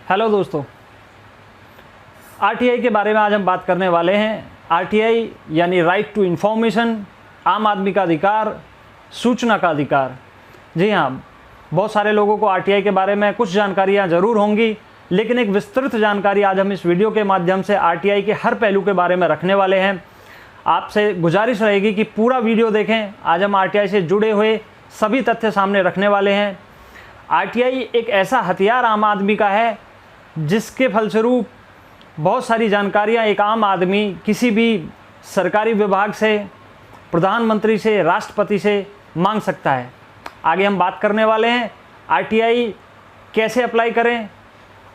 Hello दोस्तों, RTI के बारे में आज हम बात करने वाले हैं। आरटीआई यानी राइट टू इन्फॉर्मेशन, आम आदमी का अधिकार, सूचना का अधिकार। जी हाँ, बहुत सारे लोगों को आरटीआई के बारे में कुछ जानकारियाँ ज़रूर होंगी, लेकिन एक विस्तृत जानकारी आज हम इस वीडियो के माध्यम से आरटीआई के हर पहलू के बारे में रखने वाले हैं। आपसे गुजारिश रहेगी कि पूरा वीडियो देखें। आज हम आरटीआई से जुड़े हुए सभी तथ्य सामने रखने वाले हैं। आरटीआई एक ऐसा हथियार आम आदमी का है जिसके फलस्वरूप बहुत सारी जानकारियां एक आम आदमी किसी भी सरकारी विभाग से, प्रधानमंत्री से, राष्ट्रपति से मांग सकता है। आगे हम बात करने वाले हैं आरटीआई कैसे अप्लाई करें,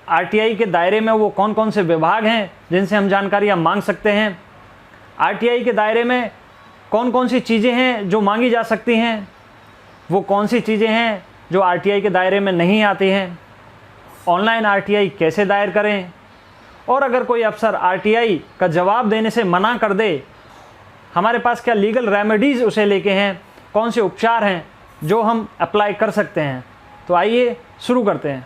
आरटीआई के दायरे में वो कौन कौन से विभाग हैं जिनसे हम जानकारियां मांग सकते हैं, आरटीआई के दायरे में कौन कौन सी चीज़ें हैं जो मांगी जा सकती हैं, वो कौन सी चीज़ें हैं जो आरटीआई के दायरे में नहीं आती हैं, ऑनलाइन आरटीआई कैसे दायर करें, और अगर कोई अफसर आरटीआई का जवाब देने से मना कर दे, हमारे पास क्या लीगल रेमेडीज़ उसे लेके हैं, कौन से उपचार हैं जो हम अप्लाई कर सकते हैं। तो आइए शुरू करते हैं।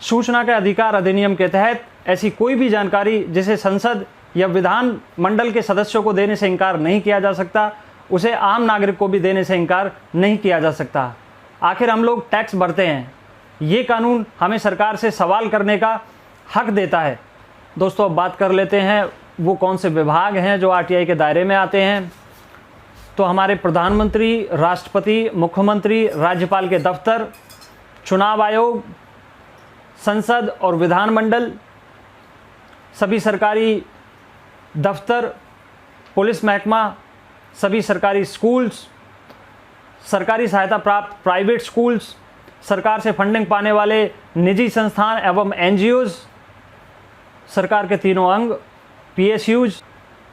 सूचना के अधिकार अधिनियम के तहत ऐसी कोई भी जानकारी जिसे संसद या विधान मंडल के सदस्यों को देने से इनकार नहीं किया जा सकता, उसे आम नागरिक को भी देने से इनकार नहीं किया जा सकता। आखिर हम लोग टैक्स भरते हैं, ये कानून हमें सरकार से सवाल करने का हक देता है। दोस्तों, अब बात कर लेते हैं वो कौन से विभाग हैं जो आरटीआई के दायरे में आते हैं। तो हमारे प्रधानमंत्री, राष्ट्रपति, मुख्यमंत्री, राज्यपाल के दफ्तर, चुनाव आयोग, संसद और विधानमंडल, सभी सरकारी दफ्तर, पुलिस महकमा, सभी सरकारी स्कूल्स, सरकारी सहायता प्राप्त प्राइवेट स्कूल्स, सरकार से फंडिंग पाने वाले निजी संस्थान एवं एनजीओज, सरकार के तीनों अंग, पीएसयूज,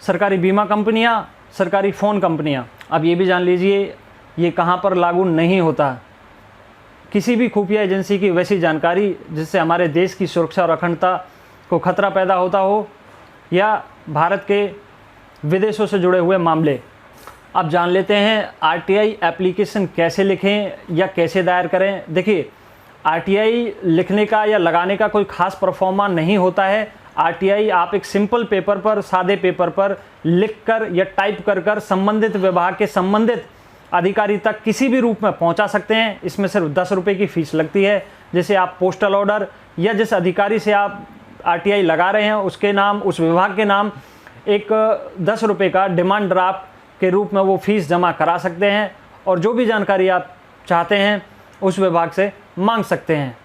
सरकारी बीमा कंपनियां, सरकारी फ़ोन कंपनियां। अब ये भी जान लीजिए ये कहाँ पर लागू नहीं होता। किसी भी खुफिया एजेंसी की वैसी जानकारी जिससे हमारे देश की सुरक्षा और अखंडता को खतरा पैदा होता हो, या भारत के विदेशों से जुड़े हुए मामले। अब जान लेते हैं आरटीआई एप्लीकेशन कैसे लिखें या कैसे दायर करें। देखिए, आरटीआई लिखने का या लगाने का कोई ख़ास परफॉर्मा नहीं होता है। आरटीआई आप एक सिंपल पेपर पर, सादे पेपर पर लिखकर या टाइप कर संबंधित विभाग के संबंधित अधिकारी तक किसी भी रूप में पहुंचा सकते हैं। इसमें सिर्फ 10 रुपये की फ़ीस लगती है, जिसे आप पोस्टल ऑर्डर या जिस अधिकारी से आप आरटीआई लगा रहे हैं उसके नाम, उस विभाग के नाम एक 10 रुपये का डिमांड ड्राफ्ट के रूप में वो फ़ीस जमा करा सकते हैं और जो भी जानकारी आप चाहते हैं उस विभाग से मांग सकते हैं।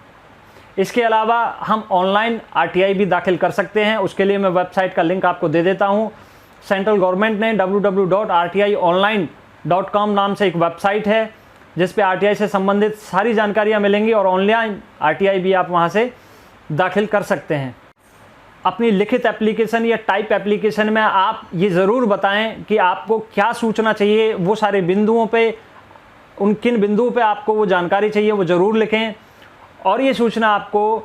इसके अलावा हम ऑनलाइन आरटीआई भी दाखिल कर सकते हैं। उसके लिए मैं वेबसाइट का लिंक आपको दे देता हूँ। सेंट्रल गवर्नमेंट ने www.rtionline.com नाम से एक वेबसाइट है जिस पे आरटीआई से संबंधित सारी जानकारियाँ मिलेंगी और ऑनलाइन आरटीआई भी आप वहाँ से दाखिल कर सकते हैं। अपनी लिखित एप्लीकेशन या टाइप एप्लीकेशन में आप ये ज़रूर बताएं कि आपको क्या सूचना चाहिए, वो सारे बिंदुओं पे, उन किन बिंदुओं पे आपको वो जानकारी चाहिए वो ज़रूर लिखें, और ये सूचना आपको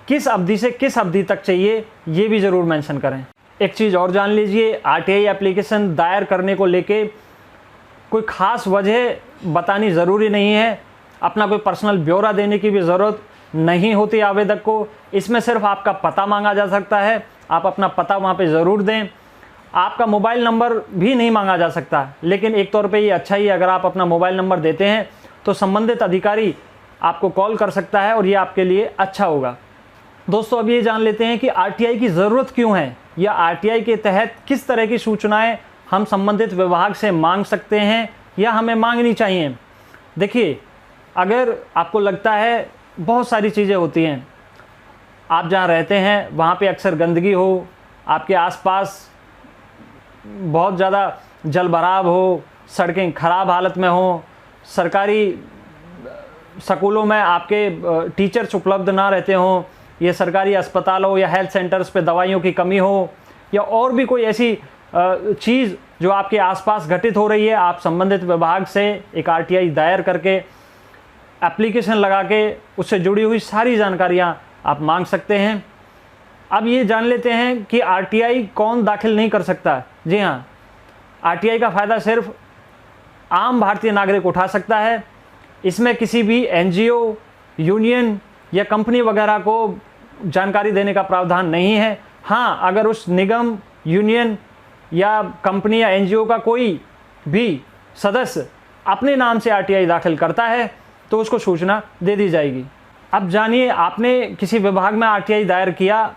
किस अवधि से किस अवधि तक चाहिए ये भी ज़रूर मेंशन करें। एक चीज़ और जान लीजिए, आरटीआई एप्लीकेशन दायर करने को लेके कोई ख़ास वजह बतानी ज़रूरी नहीं है। अपना कोई पर्सनल ब्यौरा देने की भी ज़रूरत नहीं होती आवेदक को। इसमें सिर्फ आपका पता मांगा जा सकता है। आप अपना पता वहाँ पे ज़रूर दें। आपका मोबाइल नंबर भी नहीं मांगा जा सकता, लेकिन एक तौर पे ये अच्छा ही है, अगर आप अपना मोबाइल नंबर देते हैं तो संबंधित अधिकारी आपको कॉल कर सकता है और ये आपके लिए अच्छा होगा। दोस्तों, अब ये जान लेते हैं कि आरटीआई की ज़रूरत क्यों है, या आरटीआई के तहत किस तरह की सूचनाएँ हम संबंधित विभाग से मांग सकते हैं या हमें मांगनी चाहिए। देखिए, अगर आपको लगता है बहुत सारी चीज़ें होती हैं, आप जहाँ रहते हैं वहाँ पे अक्सर गंदगी हो, आपके आसपास बहुत ज़्यादा जलभराव हो, सड़कें ख़राब हालत में हो, सरकारी स्कूलों में आपके टीचर्स उपलब्ध ना रहते हों, या सरकारी अस्पतालों या हेल्थ सेंटर्स पे दवाइयों की कमी हो, या और भी कोई ऐसी चीज़ जो आपके आसपास घटित हो रही है, आप संबंधित विभाग से एक आरटीआई दायर करके एप्लीकेशन लगा के उससे जुड़ी हुई सारी जानकारियां आप मांग सकते हैं। अब ये जान लेते हैं कि आरटीआई कौन दाखिल नहीं कर सकता। जी हाँ, आरटीआई का फ़ायदा सिर्फ आम भारतीय नागरिक उठा सकता है। इसमें किसी भी एनजीओ, यूनियन या कंपनी वगैरह को जानकारी देने का प्रावधान नहीं है। हाँ, अगर उस निगम, यूनियन या कंपनी या एनजीओ का कोई भी सदस्य अपने नाम से आरटीआई दाखिल करता है तो उसको सूचना दे दी जाएगी। अब जानिए, आपने किसी विभाग में आरटीआई दायर किया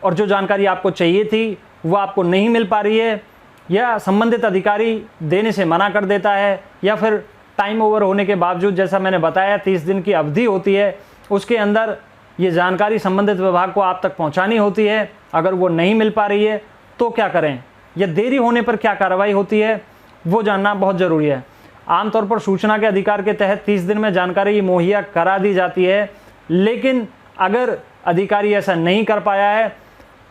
और जो जानकारी आपको चाहिए थी वो आपको नहीं मिल पा रही है, या संबंधित अधिकारी देने से मना कर देता है, या फिर टाइम ओवर होने के बावजूद, जैसा मैंने बताया 30 दिन की अवधि होती है, उसके अंदर ये जानकारी संबंधित विभाग को आप तक पहुंचानी होती है। अगर वो नहीं मिल पा रही है तो क्या करें, या देरी होने पर क्या कार्रवाई होती है, वो जानना बहुत ज़रूरी है। आमतौर पर सूचना के अधिकार के तहत 30 दिन में जानकारी मुहैया करा दी जाती है, लेकिन अगर अधिकारी ऐसा नहीं कर पाया है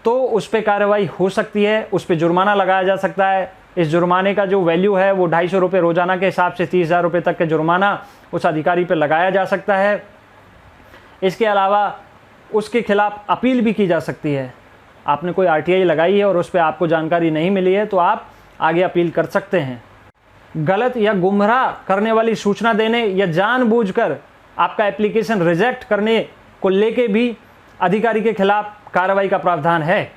तो उस पर कार्रवाई हो सकती है, उस पर जुर्माना लगाया जा सकता है। इस जुर्माने का जो वैल्यू है वो 250 रुपये रोज़ाना के हिसाब से 30,000 रुपये तक के जुर्माना उस अधिकारी पर लगाया जा सकता है। इसके अलावा उसके खिलाफ अपील भी की जा सकती है। आपने कोई आरटीआई लगाई है और उस पर आपको जानकारी नहीं मिली है तो आप आगे अपील कर सकते हैं। गलत या गुमराह करने वाली सूचना देने या जानबूझकर आपका एप्लीकेशन रिजेक्ट करने को लेके भी अधिकारी के खिलाफ कार्रवाई का प्रावधान है।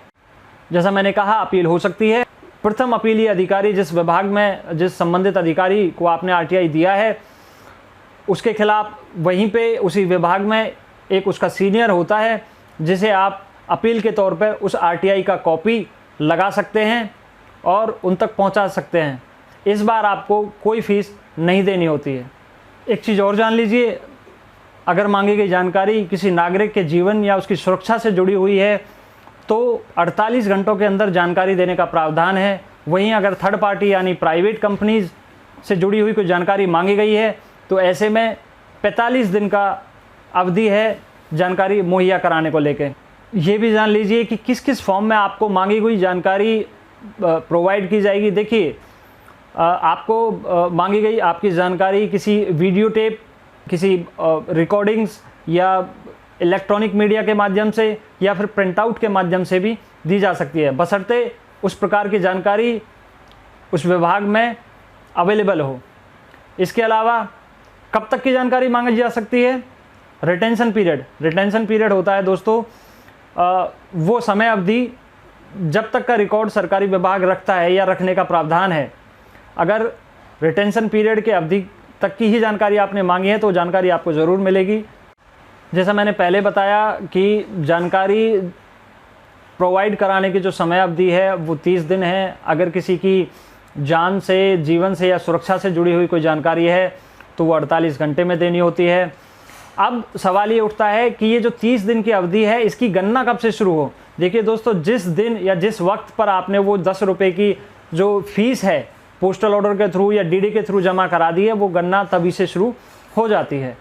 जैसा मैंने कहा, अपील हो सकती है। प्रथम अपीली अधिकारी जिस विभाग में, जिस संबंधित अधिकारी को आपने आरटीआई दिया है, उसके खिलाफ वहीं पे उसी विभाग में एक उसका सीनियर होता है जिसे आप अपील के तौर पर उस आरटीआई का कॉपी लगा सकते हैं और उन तक पहुंचा सकते हैं। इस बार आपको कोई फीस नहीं देनी होती है। एक चीज़ और जान लीजिए, अगर मांगी गई जानकारी किसी नागरिक के जीवन या उसकी सुरक्षा से जुड़ी हुई है तो 48 घंटों के अंदर जानकारी देने का प्रावधान है। वहीं अगर थर्ड पार्टी यानी प्राइवेट कंपनीज से जुड़ी हुई कोई जानकारी मांगी गई है तो ऐसे में 45 दिन का अवधि है जानकारी मुहैया कराने को लेके। ये भी जान लीजिए कि किस किस फॉर्म में आपको मांगी हुई जानकारी प्रोवाइड की जाएगी। देखिए, आपको मांगी गई आपकी जानकारी किसी वीडियो टेप, किसी रिकॉर्डिंग्स या इलेक्ट्रॉनिक मीडिया के माध्यम से या फिर प्रिंट आउट के माध्यम से भी दी जा सकती है, बशर्ते उस प्रकार की जानकारी उस विभाग में अवेलेबल हो। इसके अलावा कब तक की जानकारी मांगी जा सकती है? Retention period. रिटेंशन पीरियड होता है दोस्तों वो समय अवधि जब तक का रिकॉर्ड सरकारी विभाग रखता है या रखने का प्रावधान है। अगर रिटेंशन पीरियड के अवधि तक की ही जानकारी आपने मांगी है तो जानकारी आपको ज़रूर मिलेगी। जैसा मैंने पहले बताया कि जानकारी प्रोवाइड कराने की जो समय अवधि है वो 30 दिन है। अगर किसी की जान से, जीवन से या सुरक्षा से जुड़ी हुई कोई जानकारी है तो वो 48 घंटे में देनी होती है। अब सवाल ये उठता है कि ये जो 30 दिन की अवधि है इसकी गणना कब से शुरू हो। देखिए दोस्तों, जिस दिन या जिस वक्त पर आपने वो 10 रुपये की जो फीस है पोस्टल ऑर्डर के थ्रू या डीडी के थ्रू जमा करा दी है, वो गणना तभी से शुरू हो जाती है।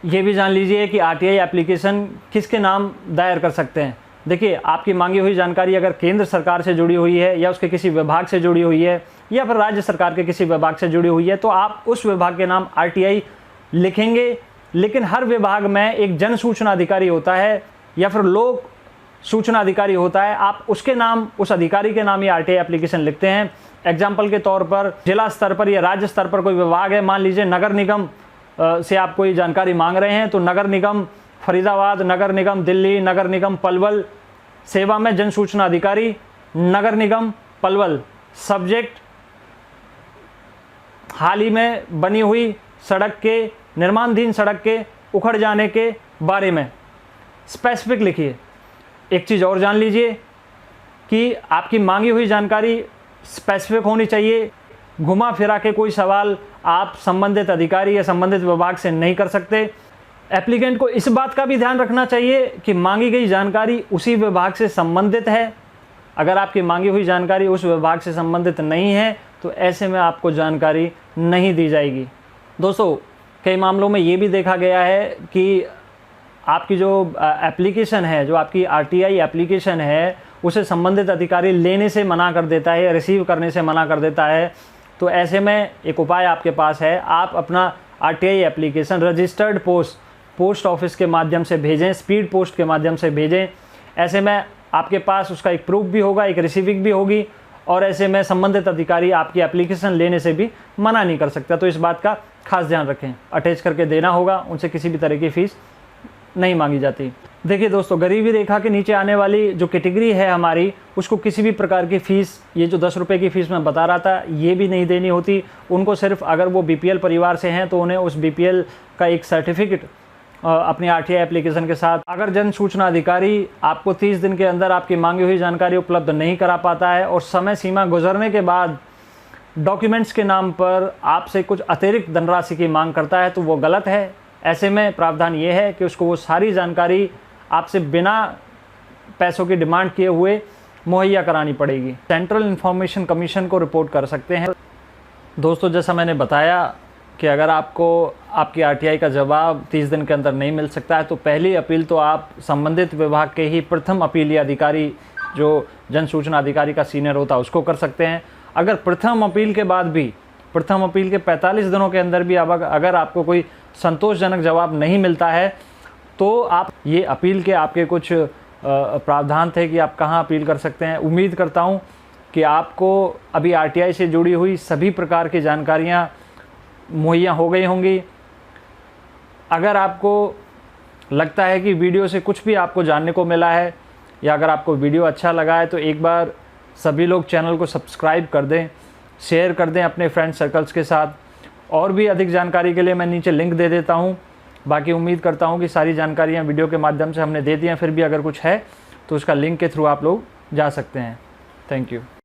ये भी जान लीजिए कि आरटीआई एप्लीकेशन किसके नाम दायर कर सकते हैं। देखिए, आपकी मांगी हुई जानकारी अगर केंद्र सरकार से जुड़ी हुई है या उसके किसी विभाग से जुड़ी हुई है या फिर राज्य सरकार के किसी विभाग से जुड़ी हुई है तो आप उस विभाग के नाम आरटीआई लिखेंगे। लेकिन हर विभाग में एक जन सूचना अधिकारी होता है या फिर लोक सूचना अधिकारी होता है, आप उसके नाम, उस अधिकारी के नाम ही आरटीआई एप्लीकेशन लिखते हैं। एग्जाम्पल के तौर पर जिला स्तर पर या राज्य स्तर पर कोई विभाग है, मान लीजिए नगर निगम से आप कोई जानकारी मांग रहे हैं तो नगर निगम फरीदाबाद, नगर निगम दिल्ली, नगर निगम पलवल सेवा में जन सूचना अधिकारी, नगर निगम पलवल। सब्जेक्ट हाल ही में बनी हुई सड़क के, निर्माणाधीन सड़क के उखड़ जाने के बारे में स्पेसिफिक लिखिए। एक चीज़ और जान लीजिए कि आपकी मांगी हुई जानकारी स्पेसिफिक होनी चाहिए। घुमा फिरा के कोई सवाल आप संबंधित अधिकारी या संबंधित विभाग से नहीं कर सकते। एप्लीकेंट को इस बात का भी ध्यान रखना चाहिए कि मांगी गई जानकारी उसी विभाग से संबंधित है। अगर आपकी मांगी हुई जानकारी उस विभाग से संबंधित नहीं है तो ऐसे में आपको जानकारी नहीं दी जाएगी। दोस्तों, कई मामलों में ये भी देखा गया है कि आपकी जो एप्लीकेशन है, जो आपकी आरटीआई एप्लीकेशन है, उसे संबंधित अधिकारी लेने से मना कर देता है या रिसीव करने से मना कर देता है। तो ऐसे में एक उपाय आपके पास है, आप अपना RTI application registered post office के माध्यम से भेजें, स्पीड पोस्ट के माध्यम से भेजें। ऐसे में आपके पास उसका एक प्रूफ भी होगा, एक रिसीविंग भी होगी और ऐसे में संबंधित अधिकारी आपकी एप्लीकेशन लेने से भी मना नहीं कर सकता। तो इस बात का खास ध्यान रखें। अटैच करके देना होगा, उनसे किसी भी तरह की फ़ीस नहीं मांगी जाती। देखिए दोस्तों, गरीबी रेखा के नीचे आने वाली जो कैटेगरी है हमारी, उसको किसी भी प्रकार की फ़ीस, ये जो 10 रुपये की फ़ीस मैं बता रहा था, ये भी नहीं देनी होती। उनको सिर्फ अगर वो बीपीएल परिवार से हैं तो उन्हें उस बीपीएल का एक सर्टिफिकेट अपनी आरटीआई एप्लीकेशन के साथ, अगर जन सूचना अधिकारी आपको 30 दिन के अंदर आपकी मांगी हुई जानकारी उपलब्ध नहीं करा पाता है और समय सीमा गुजरने के बाद डॉक्यूमेंट्स के नाम पर आपसे कुछ अतिरिक्त धनराशि की मांग करता है, तो वो गलत है। ऐसे में प्रावधान ये है कि उसको वो सारी जानकारी आपसे बिना पैसों की डिमांड किए हुए मुहैया करानी पड़ेगी। सेंट्रल इंफॉर्मेशन कमीशन को रिपोर्ट कर सकते हैं। दोस्तों, जैसा मैंने बताया कि अगर आपको आपकी आरटीआई का जवाब 30 दिन के अंदर नहीं मिल सकता है, तो पहली अपील तो आप संबंधित विभाग के ही प्रथम अपीली अधिकारी, जो जन सूचना अधिकारी का सीनियर होता है, उसको कर सकते हैं। अगर प्रथम अपील के बाद भी, प्रथम अपील के 45 दिनों के अंदर भी अगर आपको कोई संतोषजनक जवाब नहीं मिलता है, तो आप, ये अपील के आपके कुछ प्रावधान थे कि आप कहाँ अपील कर सकते हैं। उम्मीद करता हूँ कि आपको अभी आरटीआई से जुड़ी हुई सभी प्रकार की जानकारियाँ मुहैया हो गई होंगी। अगर आपको लगता है कि वीडियो से कुछ भी आपको जानने को मिला है, या अगर आपको वीडियो अच्छा लगा है, तो एक बार सभी लोग चैनल को सब्सक्राइब कर दें, शेयर कर दें अपने फ्रेंड सर्कल्स के साथ। और भी अधिक जानकारी के लिए मैं नीचे लिंक दे देता हूँ। बाकी उम्मीद करता हूँ कि सारी जानकारियाँ वीडियो के माध्यम से हमने दे दी हैं। फिर भी अगर कुछ है तो उसका लिंक के थ्रू आप लोग जा सकते हैं। Thank you.